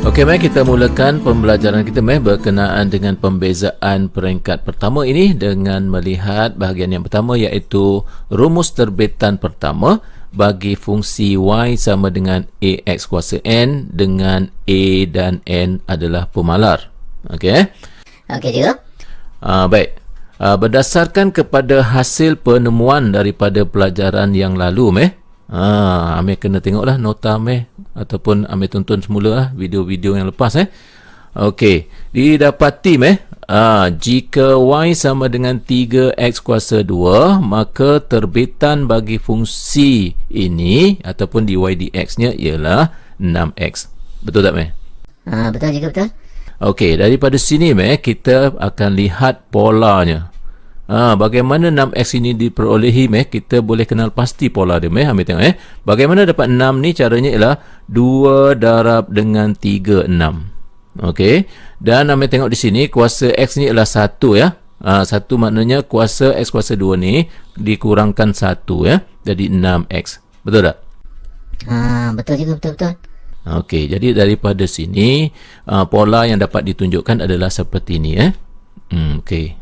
Okey, mari kita mulakan pembelajaran kita berkenaan dengan pembezaan peringkat pertama ini dengan melihat bahagian yang pertama iaitu rumus terbitan pertama bagi fungsi y sama dengan ax kuasa n dengan a dan n adalah pemalar. Okey. Okey juga. Baik. Berdasarkan kepada hasil penemuan daripada pelajaran yang lalu, Amir kena tengoklah nota Amir ataupun Amir tonton semula lah video-video yang lepas. Okey, didapati jika y sama dengan 3x kuasa 2, maka terbitan bagi fungsi ini ataupun dy dx nya ialah 6x. Betul tak Meh? Betul juga, betul. Okey, daripada sini kita akan lihat polanya. Bagaimana 6x ini diperolehi, kita boleh kenal pasti pola dia. Ambil tengok bagaimana dapat 6 ni, caranya ialah 2 darab dengan 3, 6. Okey, dan ambil tengok di sini kuasa x ni ialah 1 ya. 1 maknanya kuasa x kuasa 2 ni dikurangkan 1 ya. Jadi 6x. Betul tak? Betul juga, betul. Okey, jadi daripada sini pola yang dapat ditunjukkan adalah seperti ini Okey.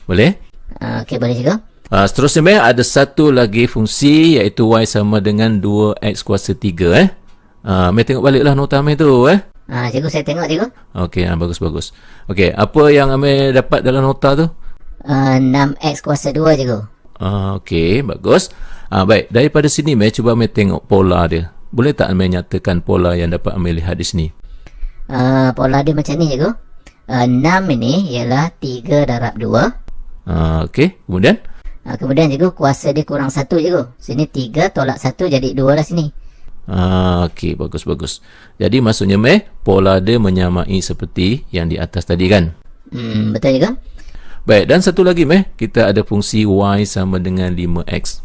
Boleh? Okey, boleh juga. Seterusnya ada satu lagi fungsi iaitu y sama dengan 2x kuasa 3 Mari tengok baliklah nota Amir tu Cikgu, saya tengok cikgu. Okey, bagus. Okey, apa yang Amir dapat dalam nota tu? 6x kuasa 2 cikgu. Okey, bagus. Baik, daripada sini cuba Amir tengok pola dia. Boleh tak Amir nyatakan pola yang dapat Amir lihat di sini? Pola dia macam ni cikgu. 6 ini ialah 3 darab 2. Okey, kemudian? Kemudian cikgu, kuasa dia kurang 1 cikgu. Sini 3 tolak 1 jadi 2 lah sini. Okey, bagus. Jadi maksudnya pola dia menyamai seperti yang di atas tadi kan? Betul juga. Baik, dan satu lagi kita ada fungsi y sama dengan 5x.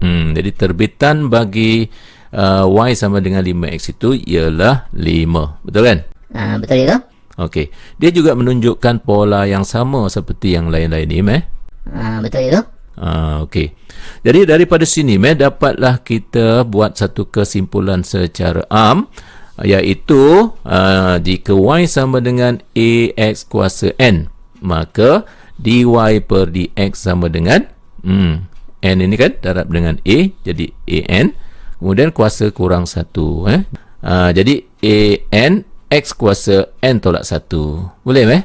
Jadi terbitan bagi y sama dengan 5x itu ialah 5. Betul kan? Betul juga. Okey, dia juga menunjukkan pola yang sama seperti yang lain-lain ni betul juga. Okey. Jadi daripada sini dapatlah kita buat satu kesimpulan secara am, iaitu jika y sama dengan ax kuasa n, maka dy per dx sama dengan n ini kan darab dengan a, jadi an, kemudian kuasa kurang 1 jadi an x kuasa n tolak 1. Boleh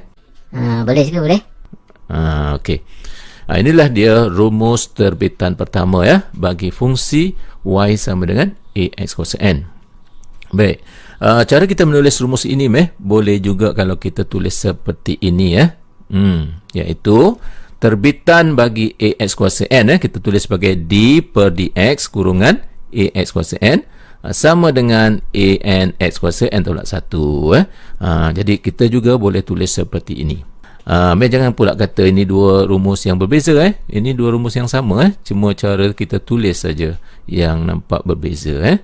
Boleh juga, boleh. Okey. Inilah dia rumus terbitan pertama bagi fungsi y sama dengan ax kuasa n. Baik. Cara kita menulis rumus ini boleh juga kalau kita tulis seperti ini iaitu terbitan bagi ax kuasa n kita tulis sebagai d per dx kurungan ax kuasa n sama dengan an x kuasa n tolak 1. Jadi kita juga boleh tulis seperti ini. Jangan pula kata ini dua rumus yang berbeza. Ini dua rumus yang sama cuma cara kita tulis saja yang nampak berbeza.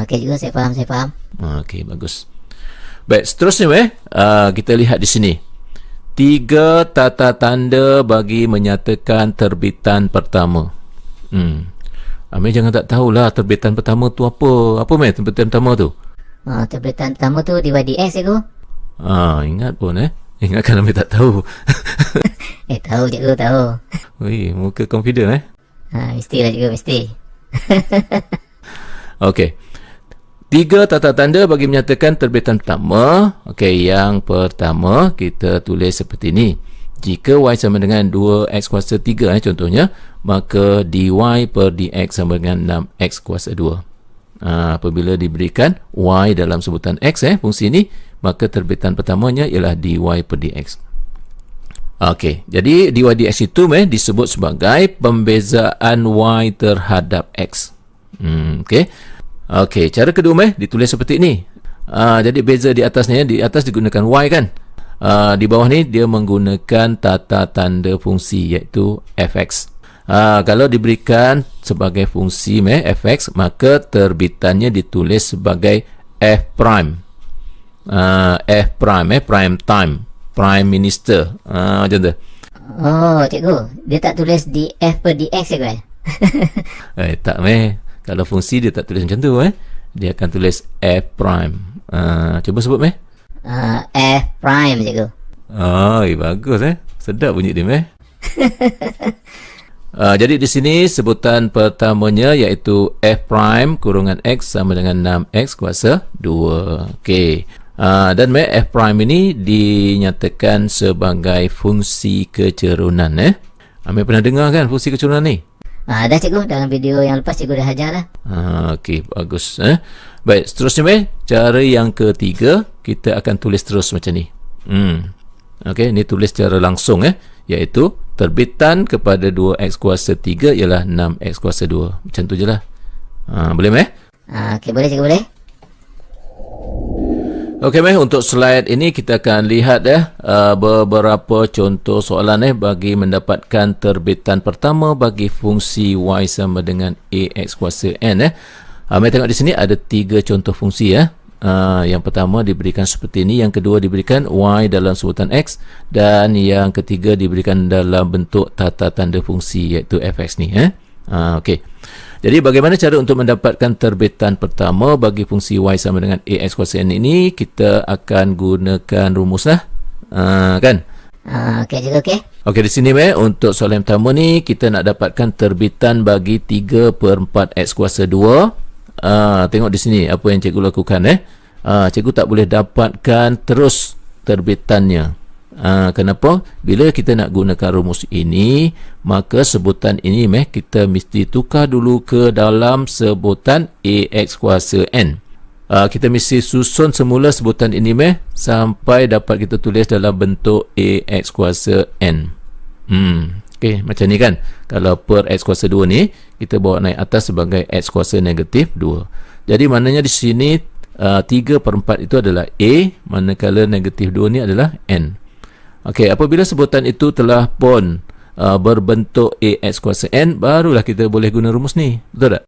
Okey juga, saya faham. Okey, bagus. Baik, seterusnya kita lihat di sini 3 tata tanda bagi menyatakan terbitan pertama. Amir jangan tak tahulah terbitan pertama tu apa. Apa terbitan pertama tu? Terbitan pertama tu dy dx cikgu. Ingat pun Ingatkan Amir tak tahu. Tahu cikgu, tahu. Ui, muka confident Mestilah cikgu, mesti. Okey. 3 tata tanda bagi menyatakan terbitan pertama. Okey, yang pertama kita tulis seperti ini. Jika y sama dengan 2x kuasa 3 contohnya, maka dy per dx sama dengan 6x kuasa 2. Apabila diberikan y dalam sebutan x fungsi ini, maka terbitan pertamanya ialah dy per dx. Okey, jadi dy dx itu disebut sebagai pembezaan y terhadap x. Okey, cara kedua ditulis seperti ini. Jadi beza di atasnya, di atas digunakan y kan. Di bawah ni dia menggunakan tata tanda fungsi iaitu fx. Kalau diberikan sebagai fungsi fx, maka terbitannya ditulis sebagai f prime. F prime prime time, prime minister, macam tu. Cikgu, dia tak tulis df per dx cikgu Tak kalau fungsi dia tak tulis macam tu dia akan tulis f prime. Cuba sebut meh. F prime cikgu. Bagus sedap bunyi dia meh. Jadi di sini sebutan pertamanya iaitu f prime kurungan x sama dengan 6x kuasa 2. Okey. Dan f prime ini dinyatakan sebagai fungsi kecerunan. Amir pernah dengar kan fungsi kecerunan ni? Dah cikgu, dalam video yang lepas cikgu dah ajar dah. Okey, bagus. Baik, seterusnya meh, cara yang ketiga kita akan tulis terus macam ni. Okey, ni tulis secara langsung iaitu terbitan kepada 2x kuasa 3 ialah 6x kuasa 2. Macam tu je lah. Boleh meh? Okey, boleh cikgu, boleh. Okey meh, untuk slide ini kita akan lihat beberapa contoh soalan bagi mendapatkan terbitan pertama bagi fungsi y sama dengan ax kuasa n. Meh tengok di sini ada 3 contoh fungsi Yang pertama diberikan seperti ini, yang kedua diberikan y dalam sebutan x, dan yang ketiga diberikan dalam bentuk tata tanda fungsi iaitu fx ni. Okey. Jadi bagaimana cara untuk mendapatkan terbitan pertama bagi fungsi y sama dengan ax kuasa n ini? Kita akan gunakan rumus lah. Kan? Okey juga, okey. Okey, di sini untuk soalan yang pertama ni kita nak dapatkan terbitan bagi 3/4x kuasa 2. Tengok di sini apa yang cikgu lakukan. Cikgu tak boleh dapatkan terus terbitannya. Kenapa? Bila kita nak gunakan rumus ini, maka sebutan ini kita mesti tukar dulu ke dalam sebutan ax kuasa n. Kita mesti susun semula sebutan ini sampai dapat kita tulis dalam bentuk ax kuasa n. Okey, macam ni kan. Kalau per x kuasa 2 ni kita bawa naik atas sebagai x kuasa negatif 2. Jadi maknanya di sini 3/4 itu adalah a, manakala negatif 2 ni adalah n. Okey, apabila sebutan itu telah pun berbentuk ax kuasa n, barulah kita boleh guna rumus ni. Betul tak?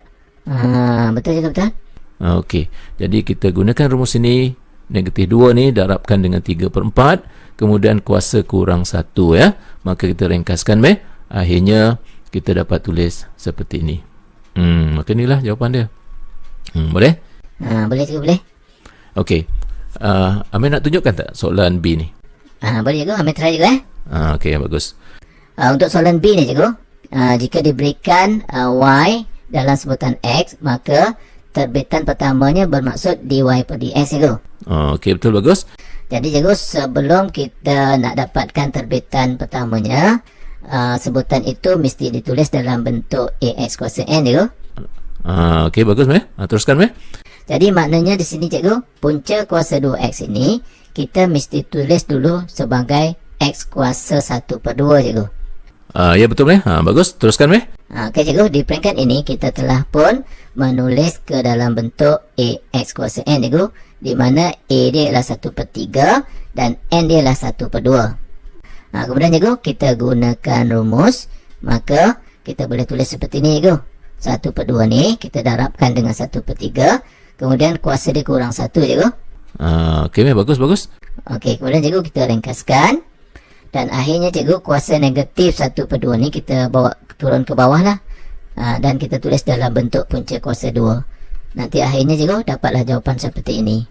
Betul juga, betul. Okey, jadi kita gunakan rumus ini. Negatif 2 ni darabkan dengan 3/4, kemudian kuasa kurang 1 Maka kita ringkaskan akhirnya kita dapat tulis seperti ini. Maka inilah jawapan dia. Boleh? Boleh cikgu, boleh. Okey. Amir nak tunjukkan tak soalan B ni? Boleh cikgu, ambil try juga. Okey, bagus. Untuk soalan B ni cikgu, jika diberikan y dalam sebutan x, maka terbitan pertamanya bermaksud dy per dx cikgu. Okey, betul, bagus. Jadi cikgu, sebelum kita nak dapatkan terbitan pertamanya, sebutan itu mesti ditulis dalam bentuk ax kuasa n cikgu. Okey, bagus teruskan Jadi maknanya di sini cikgu, punca kuasa 2x ini kita mesti tulis dulu sebagai x kuasa 1/2 cikgu. Ya betul bagus, teruskan Okey cikgu, di peringkat ini kita telah pun menulis ke dalam bentuk ax kuasa n cikgu, di mana a dia ialah 1/3 dan n dia ialah 1/2. Kemudian cikgu, kita gunakan rumus, maka kita boleh tulis seperti ini cikgu. 1/2 ni kita darabkan dengan 1/3, kemudian kuasa dia kurang 1 cikgu. Okey, bagus. Okey, kemudian cikgu kita ringkaskan, dan akhirnya cikgu kuasa negatif 1/2 ni kita bawa turun ke bawah lah, dan kita tulis dalam bentuk punca kuasa 2. Nanti akhirnya cikgu dapatlah jawapan seperti ini.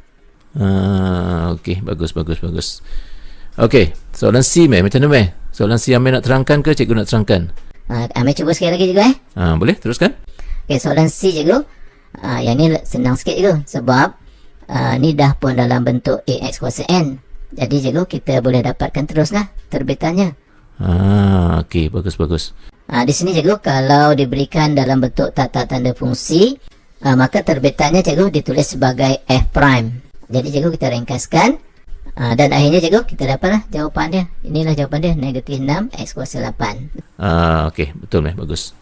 Okey, bagus. Okey, soalan C macam mana soalan C Amir nak terangkan ke cikgu nak terangkan? Amir cuba sekali lagi cikgu Boleh, teruskan. Okey, soalan C cikgu, yang ni senang sikit cikgu, sebab ni dah pun dalam bentuk ax kuasa n. Jadi cikgu, kita boleh dapatkan teruslah terbitannya. Okey, bagus. Di sini cikgu, kalau diberikan dalam bentuk tata tanda fungsi, maka terbitannya cikgu ditulis sebagai f prime. Jadi cikgu, kita ringkaskan, dan akhirnya cikgu kita dapatlah jawapan dia. Inilah jawapan dia, negatif 6x kuasa 8. Okey, betul bagus.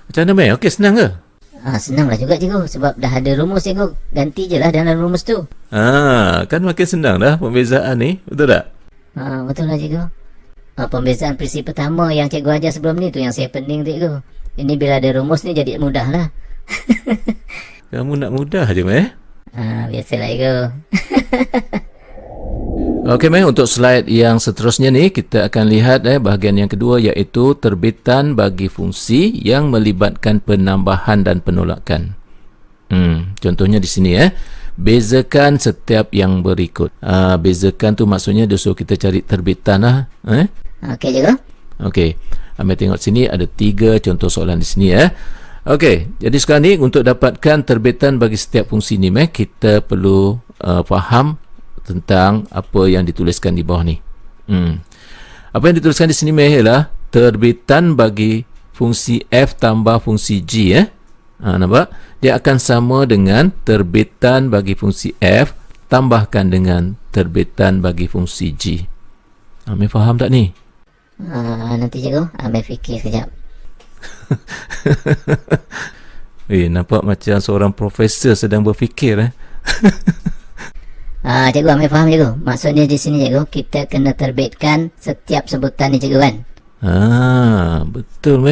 Macam mana okey, senang ke? Senanglah juga cikgu, sebab dah ada rumus cikgu. Ganti je lah dalam rumus tu. Kan makin senang dah pembezaan ni, betul tak? Betul lah cikgu. Pembezaan prinsip pertama yang cikgu ajar sebelum ni tu yang saya pening cikgu. Ini bila ada rumus ni jadi mudah lah. Kamu nak mudah je biasalah cikgu. Okey untuk slide yang seterusnya ni kita akan lihat bahagian yang kedua, iaitu terbitan bagi fungsi yang melibatkan penambahan dan penolakan. Contohnya di sini bezakan setiap yang berikut. Bezakan tu maksudnya dia suruh kita cari terbitan lah. Okey cikgu. Okey, Amir tengok sini ada 3 contoh soalan di sini Okey, jadi sekarang ni untuk dapatkan terbitan bagi setiap fungsi ni kita perlu faham tentang apa yang dituliskan di bawah ni. Apa yang dituliskan di sini ialah terbitan bagi fungsi f tambah fungsi g. Nampak? Dia akan sama dengan terbitan bagi fungsi f tambahkan dengan terbitan bagi fungsi g. Amir faham tak ni? Nanti cikgu, Amir fikir sekejap. Nampak macam seorang profesor sedang berfikir. Cikgu, Amir faham cikgu. Maksudnya di sini cikgu, kita kena terbitkan setiap sebutan ni cikgu kan? Betul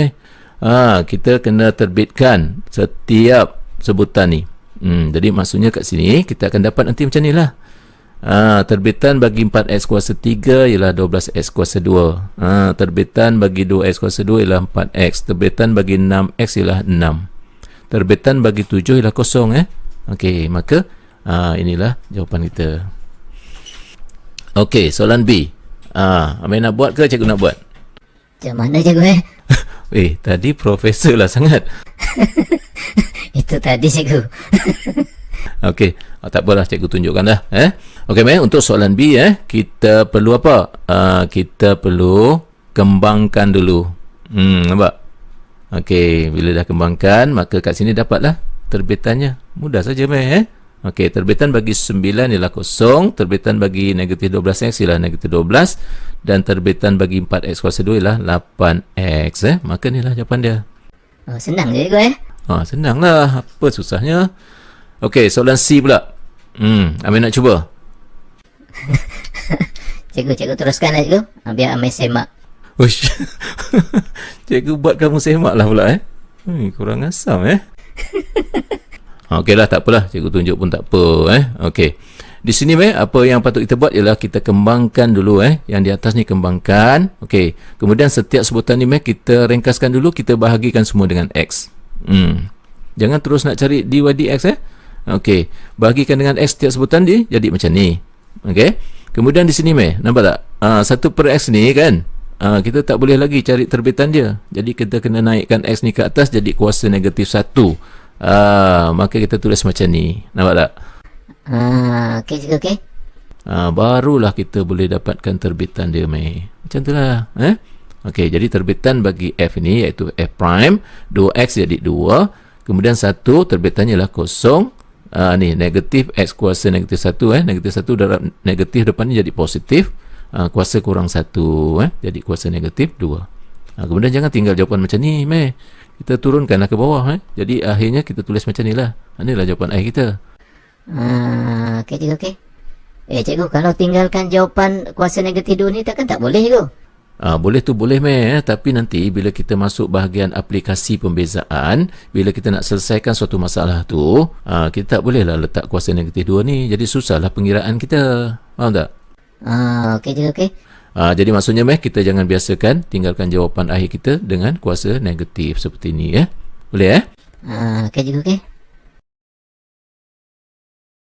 kita kena terbitkan setiap sebutan ni. Jadi maksudnya kat sini kita akan dapat nanti macam ni lah. Terbitan bagi 4x kuasa 3 ialah 12x kuasa 2. Terbitan bagi 2x kuasa 2 ialah 4x. Terbitan bagi 6x ialah 6. Terbitan bagi 7 ialah 0. Okey, maka inilah jawapan kita. Okey, soalan B. Amir nak buat ke cikgu nak buat? Macam mana cikgu Tadi profesor lah sangat. Itu tadi cikgu. Okey, tak apalah cikgu tunjukkan dah. Okey, untuk soalan B kita perlu apa? Kita perlu kembangkan dulu. Nampak? Okey, bila dah kembangkan, maka kat sini dapatlah terbitannya. Mudah saja Okey, terbitan bagi 9 ialah 0, terbitan bagi negatif 12x ialah negatif 12 dan terbitan bagi 4x kuasa 2 ialah 8x. Maka inilah jawapan dia. Senang je cikgu Senanglah. Apa susahnya? Okey, soalan C pula. Amir nak cuba. Cikgu teruskan lah cikgu. Biar Amir semak. Uish. Cikgu buat kamu semak lah pula kurang asam Okeylah, tak apalah, cikgu tunjuk pun tak apa Okey. Di sini apa yang patut kita buat ialah kita kembangkan dulu yang di atas ni kembangkan. Okey. Kemudian setiap sebutan ni kita ringkaskan dulu, kita bahagikan semua dengan x. Jangan terus nak cari dy dx Okey. Bahagikan dengan x setiap sebutan dia jadi macam ni. Okey. Kemudian di sini nampak tak? 1/x ni kan? Kita tak boleh lagi cari terbitan dia. Jadi kita kena naikkan x ni ke atas jadi kuasa negatif 1. Maka kita tulis macam ni. Nampak tak? Okey cikgu, okey. Barulah kita boleh dapatkan terbitan dia macam tu lah. Okey, jadi terbitan bagi f ini iaitu f prime 2x jadi 2. Kemudian 1 terbitannya ialah 0. Ni negatif x kuasa negatif 1 negatif 1 darab negatif depan ni jadi positif. Kuasa kurang 1 jadi kuasa negatif 2. Kemudian jangan tinggal jawapan macam ni kita turunkanlah ke bawah jadi akhirnya kita tulis macam ni lah. Inilah jawapan akhir kita. Okey cikgu, okey. Cikgu, kalau tinggalkan jawapan kuasa negatif 2 ni takkan tak boleh cikgu? Boleh tu boleh tapi nanti bila kita masuk bahagian aplikasi pembezaan, bila kita nak selesaikan suatu masalah tu, kita tak bolehlah letak kuasa negatif 2 ni, jadi susahlah pengiraan kita. Faham tak? Okey cikgu, okey. Jadi maksudnya kita jangan biasakan tinggalkan jawapan akhir kita dengan kuasa negatif seperti ni Boleh okey cikgu, okey.